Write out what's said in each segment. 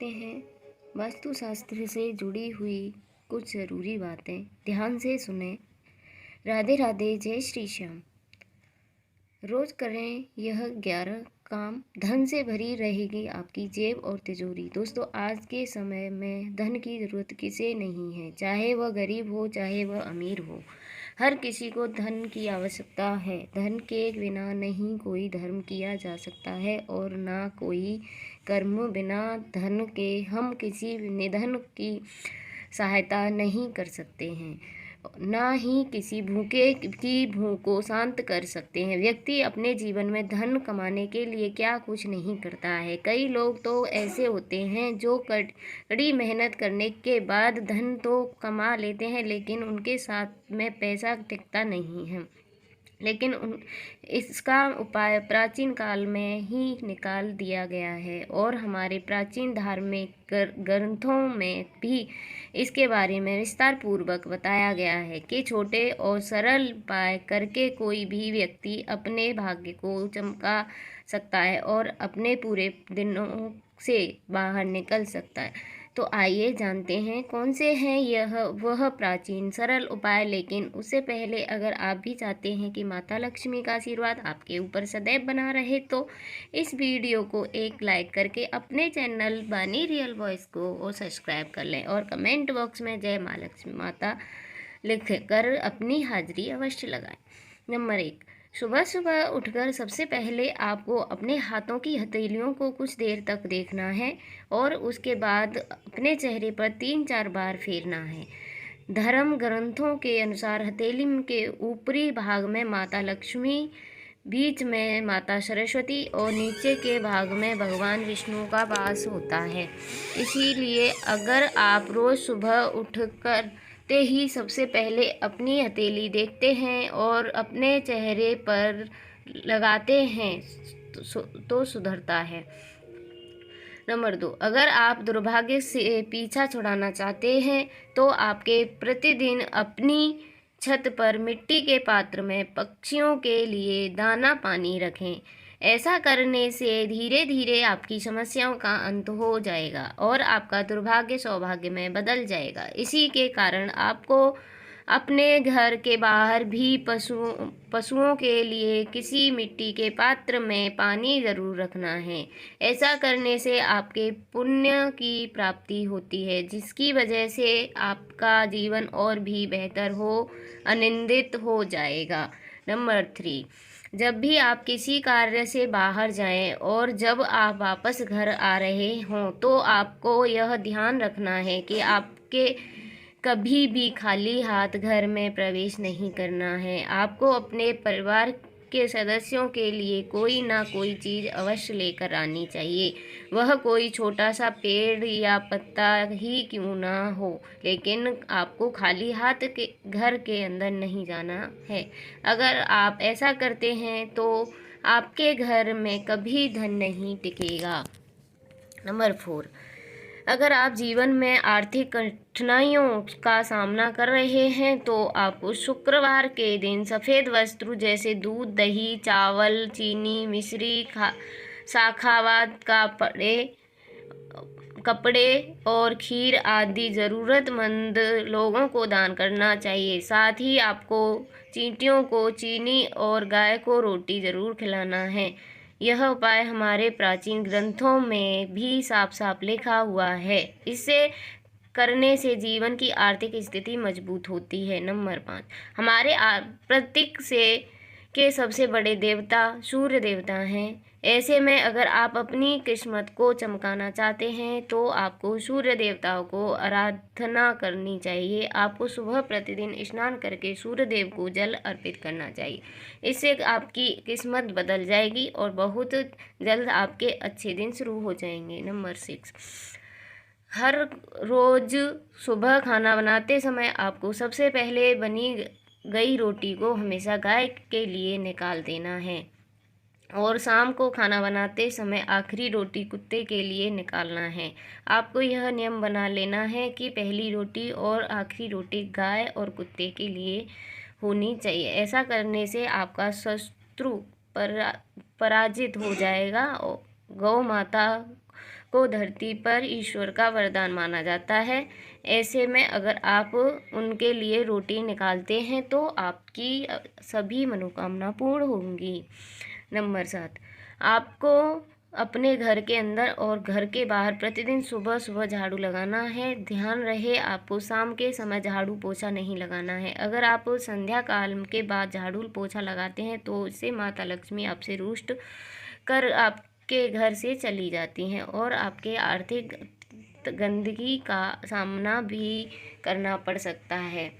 करते हैं वास्तुशास्त्र से जुड़ी हुई कुछ ज़रूरी बातें। ध्यान से सुने। राधे राधे, जय श्री श्याम। रोज करें यह 11 काम, धन से भरी रहेगी आपकी जेब और तिजोरी। दोस्तों, आज के समय में धन की ज़रूरत किसे नहीं है, चाहे वह गरीब हो चाहे वह अमीर हो। हर किसी को धन की आवश्यकता है। धन के बिना नहीं कोई धर्म किया जा सकता है और ना कोई कर्म। बिना धन के हम किसी निधन की सहायता नहीं कर सकते हैं, ना ही किसी भूखे की भूख को शांत कर सकते हैं। व्यक्ति अपने जीवन में धन कमाने के लिए क्या कुछ नहीं करता है। कई लोग तो ऐसे होते हैं जो कड़ी मेहनत करने के बाद धन तो कमा लेते हैं, लेकिन उनके साथ में पैसा टिकता नहीं है। लेकिन इसका उपाय प्राचीन काल में ही निकाल दिया गया है और हमारे प्राचीन धार्मिक ग्रंथों में भी इसके बारे में विस्तार पूर्वक बताया गया है कि छोटे और सरल उपाय करके कोई भी व्यक्ति अपने भाग्य को चमका सकता है और अपने पूरे दिनों से बाहर निकल सकता है। तो आइए जानते हैं कौन से हैं वह प्राचीन सरल उपाय। लेकिन उससे पहले अगर आप भी चाहते हैं कि माता लक्ष्मी का आशीर्वाद आपके ऊपर सदैव बना रहे तो इस वीडियो को एक लाइक करके अपने चैनल बानी रियल वॉइस को सब्सक्राइब कर लें और कमेंट बॉक्स में जय माँ लक्ष्मी माता लिख कर अपनी हाजिरी अवश्य लगाएं। नंबर 1, सुबह सुबह उठकर सबसे पहले आपको अपने हाथों की हथेलियों को कुछ देर तक देखना है और उसके बाद अपने चेहरे पर 3-4 बार फेरना है। धर्म ग्रंथों के अनुसार हथेली के ऊपरी भाग में माता लक्ष्मी, बीच में माता सरस्वती और नीचे के भाग में भगवान विष्णु का वास होता है। इसीलिए अगर आप रोज़ सुबह उठकर ही सबसे पहले अपनी हथेली देखते हैं और अपने चेहरे पर लगाते हैं तो सुधरता है। नंबर 2, अगर आप दुर्भाग्य से पीछा छुड़ाना चाहते हैं तो आपके प्रतिदिन अपनी छत पर मिट्टी के पात्र में पक्षियों के लिए दाना पानी रखें। ऐसा करने से धीरे धीरे आपकी समस्याओं का अंत हो जाएगा और आपका दुर्भाग्य सौभाग्य में बदल जाएगा। इसी के कारण आपको अपने घर के बाहर भी पशुओं के लिए किसी मिट्टी के पात्र में पानी ज़रूर रखना है। ऐसा करने से आपके पुण्य की प्राप्ति होती है, जिसकी वजह से आपका जीवन और भी बेहतर हो, आनंदित हो जाएगा। नंबर 3, जब भी आप किसी कार्य से बाहर जाएं और जब आप वापस घर आ रहे हों तो आपको यह ध्यान रखना है कि आपके कभी भी खाली हाथ घर में प्रवेश नहीं करना है। आपको अपने परिवार के सदस्यों के लिए कोई ना कोई चीज़ अवश्य लेकर आनी चाहिए। वह कोई छोटा सा पेड़ या पत्ता ही क्यों ना हो, लेकिन आपको खाली हाथ के घर के अंदर नहीं जाना है। अगर आप ऐसा करते हैं तो आपके घर में कभी धन नहीं टिकेगा। नंबर 4, अगर आप जीवन में आर्थिक कठिनाइयों का सामना कर रहे हैं तो आपको शुक्रवार के दिन सफ़ेद वस्त्र जैसे दूध, दही, चावल, चीनी, मिश्री, शाखाबाद का कपड़े और खीर आदि ज़रूरतमंद लोगों को दान करना चाहिए। साथ ही आपको चींटियों को चीनी और गाय को रोटी ज़रूर खिलाना है। यह उपाय हमारे प्राचीन ग्रंथों में भी साफ साफ लिखा हुआ है। इसे करने से जीवन की आर्थिक स्थिति मजबूत होती है। नंबर 5, हमारे प्रतीक के सबसे बड़े देवता सूर्य देवता हैं। ऐसे में अगर आप अपनी किस्मत को चमकाना चाहते हैं तो आपको सूर्य देवताओं को आराधना करनी चाहिए। आपको सुबह प्रतिदिन स्नान करके सूर्य देव को जल अर्पित करना चाहिए। इससे आपकी किस्मत बदल जाएगी और बहुत जल्द आपके अच्छे दिन शुरू हो जाएंगे। नंबर 6, हर रोज़ सुबह खाना बनाते समय आपको सबसे पहले बनी गई रोटी को हमेशा गाय के लिए निकाल देना है और शाम को खाना बनाते समय आखिरी रोटी कुत्ते के लिए निकालना है। आपको यह नियम बना लेना है कि पहली रोटी और आखिरी रोटी गाय और कुत्ते के लिए होनी चाहिए। ऐसा करने से आपका शत्रु पराजित हो जाएगा और गौ माता को धरती पर ईश्वर का वरदान माना जाता है। ऐसे में अगर आप उनके लिए रोटी निकालते हैं तो आपकी सभी मनोकामना पूर्ण होंगी। नंबर 7, आपको अपने घर के अंदर और घर के बाहर प्रतिदिन सुबह सुबह झाड़ू लगाना है। ध्यान रहे आपको शाम के समय झाड़ू पोछा नहीं लगाना है। अगर आप संध्या काल के बाद झाड़ू पोछा लगाते हैं तो इससे माता लक्ष्मी आपसे रुष्ट कर आपके घर से चली जाती हैं और आपके आर्थिक गंदगी का सामना भी करना पड़ सकता है।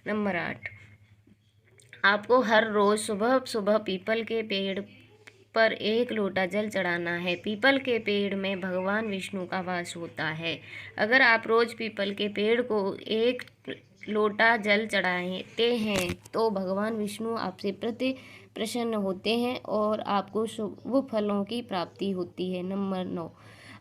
नंबर 8, आपको हर रोज़ सुबह सुबह पीपल के पेड़ पर 1 लोटा जल चढ़ाना है। पीपल के पेड़ में भगवान विष्णु का वास होता है। अगर आप रोज़ पीपल के पेड़ को 1 लोटा जल चढ़ाते हैं तो भगवान विष्णु आपसे प्रसन्न होते हैं और आपको शुभ फलों की प्राप्ति होती है। नंबर 9,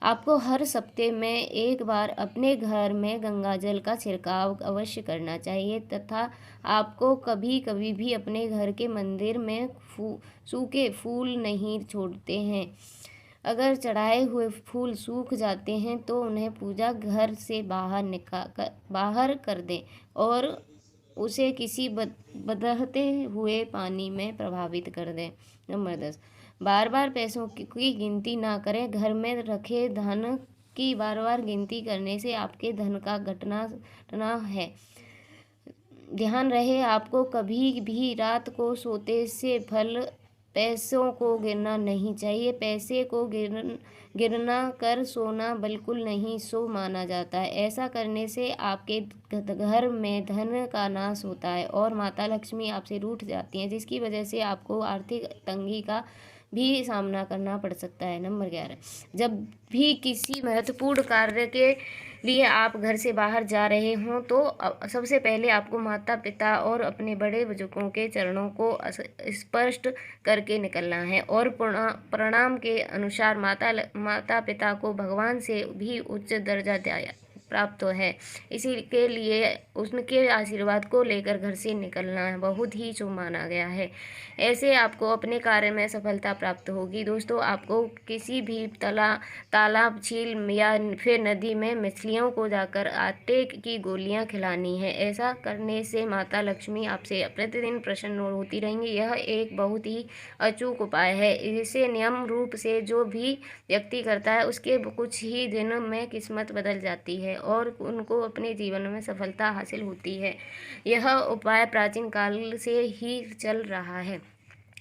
आपको हर सप्ताह में 1 बार अपने घर में गंगा जल का छिड़काव अवश्य करना चाहिए तथा आपको कभी कभी भी अपने घर के मंदिर में सूखे फूल नहीं छोड़ते हैं। अगर चढ़ाए हुए फूल सूख जाते हैं तो उन्हें पूजा घर से बाहर कर दें और उसे किसी बदलते हुए पानी में प्रभावित कर दें। नंबर 10, बार बार पैसों की गिनती ना करें। घर में रखे धन की बार बार गिनती करने से आपके धन का घटना है। ध्यान रहे आपको कभी भी रात को सोते से पैसों को गिनना नहीं चाहिए। पैसे को गिनना कर सोना बिल्कुल नहीं सो माना जाता है। ऐसा करने से आपके घर में धन का नाश होता है और माता लक्ष्मी आपसे रूठ जाती हैं, जिसकी वजह से आपको आर्थिक तंगी का भी सामना करना पड़ सकता है। नंबर 11, जब भी किसी महत्वपूर्ण कार्य के लिए आप घर से बाहर जा रहे हों तो सबसे पहले आपको माता पिता और अपने बड़े बुजुर्गों के चरणों को स्पर्श करके निकलना है और प्रणाम के अनुसार माता पिता को भगवान से भी उच्च दर्जा प्राप्त है, इसी के लिए उनके आशीर्वाद को लेकर घर से निकलना बहुत ही शुभ माना गया है। ऐसे आपको अपने कार्य में सफलता प्राप्त होगी। दोस्तों, आपको किसी भी तालाब, झील या फिर नदी में मछलियों को जाकर आटे की गोलियां खिलानी है। ऐसा करने से माता लक्ष्मी आपसे प्रतिदिन प्रसन्न होती रहेंगी। यह एक बहुत ही अचूक उपाय है। इसे नियम रूप से जो भी व्यक्ति करता है उसके कुछ ही दिनों में किस्मत बदल जाती है और उनको अपने जीवन में सफलता हासिल होती है। यह उपाय प्राचीन काल से ही चल रहा है।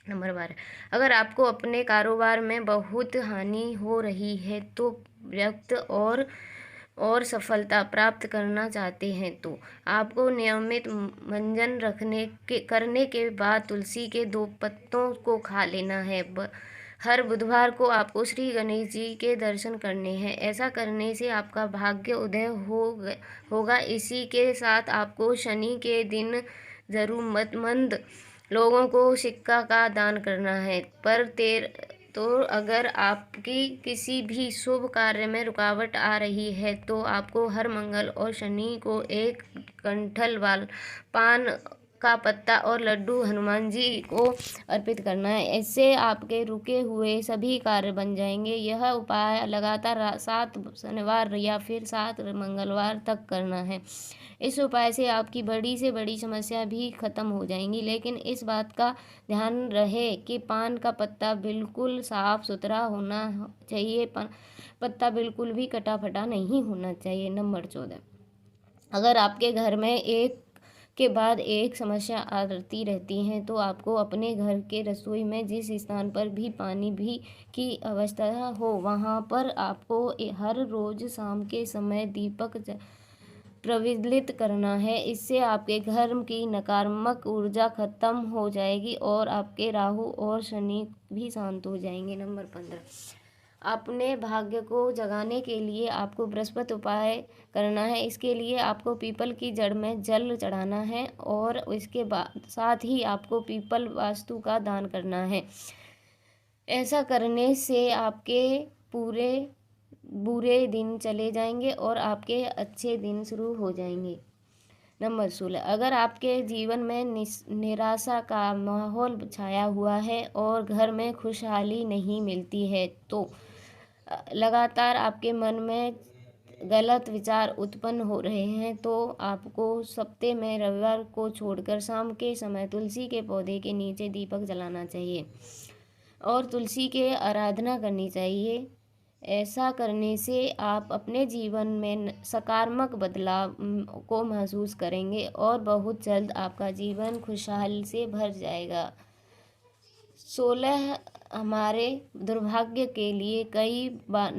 नंबर 12, अगर आपको अपने कारोबार में बहुत हानि हो रही है तो व्यक्त और सफलता प्राप्त करना चाहते हैं तो आपको नियमित मंजन करने के बाद तुलसी के 2 पत्तों को खा लेना है। हर बुधवार को आपको श्री गणेश जी के दर्शन करने हैं। ऐसा करने से आपका भाग्य उदय होगा। इसी के साथ आपको शनि के दिन जरूरतमंद लोगों को सिक्का का दान करना है। तो अगर आपकी किसी भी शुभ कार्य में रुकावट आ रही है तो आपको हर मंगल और शनि को 1 कंठल पान का पत्ता और लड्डू हनुमान जी को अर्पित करना है। इससे आपके रुके हुए सभी कार्य बन जाएंगे। यह उपाय लगातार 7 शनिवार या फिर 7 मंगलवार तक करना है। इस उपाय से आपकी बड़ी से बड़ी समस्या भी खत्म हो जाएंगी, लेकिन इस बात का ध्यान रहे कि पान का पत्ता बिल्कुल साफ सुथरा होना चाहिए। पत्ता बिल्कुल भी कटा फटा नहीं होना चाहिए। नंबर 14, अगर आपके घर में एक के बाद एक समस्या आती रहती है तो आपको अपने घर के रसोई में जिस स्थान पर भी पानी की अवस्था हो वहाँ पर आपको हर रोज शाम के समय दीपक प्रज्वलित करना है। इससे आपके घर की नकारात्मक ऊर्जा खत्म हो जाएगी और आपके राहु और शनि भी शांत हो जाएंगे। नंबर 15, अपने भाग्य को जगाने के लिए आपको बृहस्पति उपाय करना है। इसके लिए आपको पीपल की जड़ में जल चढ़ाना है और इसके साथ ही आपको पीपल वास्तु का दान करना है। ऐसा करने से आपके पूरे बुरे दिन चले जाएंगे और आपके अच्छे दिन शुरू हो जाएंगे। नंबर 16, अगर आपके जीवन में निराशा का माहौल छाया हुआ है और घर में खुशहाली नहीं मिलती है तो लगातार आपके मन में गलत विचार उत्पन्न हो रहे हैं तो आपको सप्ताह में रविवार को छोड़कर शाम के समय तुलसी के पौधे के नीचे दीपक जलाना चाहिए और तुलसी के आराधना करनी चाहिए। ऐसा करने से आप अपने जीवन में सकारात्मक बदलाव को महसूस करेंगे और बहुत जल्द आपका जीवन खुशहाल से भर जाएगा। 16 हमारे दुर्भाग्य के लिए कई बार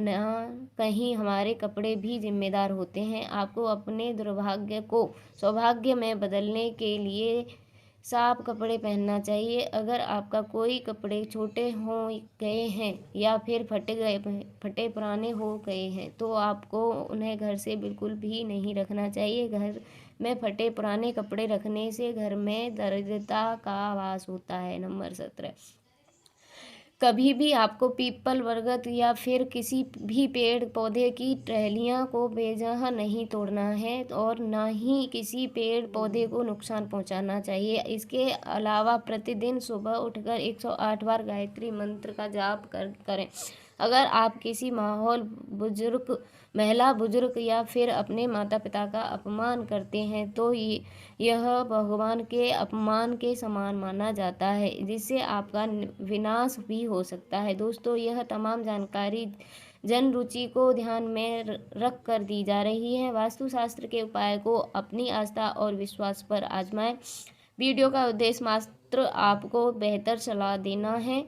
कहीं हमारे कपड़े भी जिम्मेदार होते हैं। आपको अपने दुर्भाग्य को सौभाग्य में बदलने के लिए साफ कपड़े पहनना चाहिए। अगर आपका कोई कपड़े छोटे हो गए हैं या फिर फटे पुराने हो गए हैं तो आपको उन्हें घर से बिल्कुल भी नहीं रखना चाहिए। घर में फटे पुराने कपड़े रखने से घर में दरिद्रता का वास होता है। नंबर 17, कभी भी आपको पीपल, बरगद या फिर किसी भी पेड़ पौधे की टहनियों को बेवजह नहीं तोड़ना है और न ही किसी पेड़ पौधे को नुकसान पहुंचाना चाहिए। इसके अलावा प्रतिदिन सुबह उठकर 108 बार गायत्री मंत्र का जाप करें। अगर आप किसी महिला बुजुर्ग या फिर अपने माता पिता का अपमान करते हैं तो यह भगवान के अपमान के समान माना जाता है, जिससे आपका विनाश भी हो सकता है। दोस्तों, यह तमाम जानकारी जन रुचि को ध्यान में रख कर दी जा रही है। वास्तुशास्त्र के उपाय को अपनी आस्था और विश्वास पर आजमाएं। वीडियो का उद्देश्य मात्र आपको बेहतर सलाह देना है।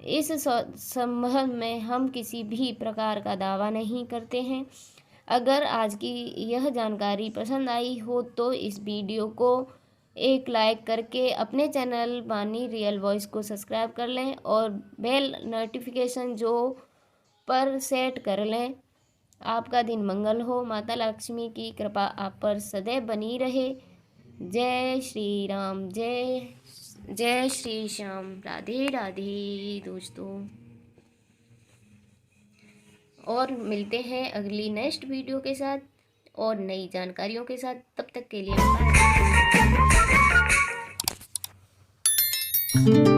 इस संबंध में हम किसी भी प्रकार का दावा नहीं करते हैं। अगर आज की यह जानकारी पसंद आई हो तो इस वीडियो को एक लाइक करके अपने चैनल वाणी रियल वॉइस को सब्सक्राइब कर लें और बेल नोटिफिकेशन पर सेट कर लें। आपका दिन मंगल हो। माता लक्ष्मी की कृपा आप पर सदैव बनी रहे। जय श्री राम, जय श्री श्याम। राधे राधे दोस्तों, और मिलते हैं अगली नेक्स्ट वीडियो के साथ और नई जानकारियों के साथ। तब तक के लिए बाय।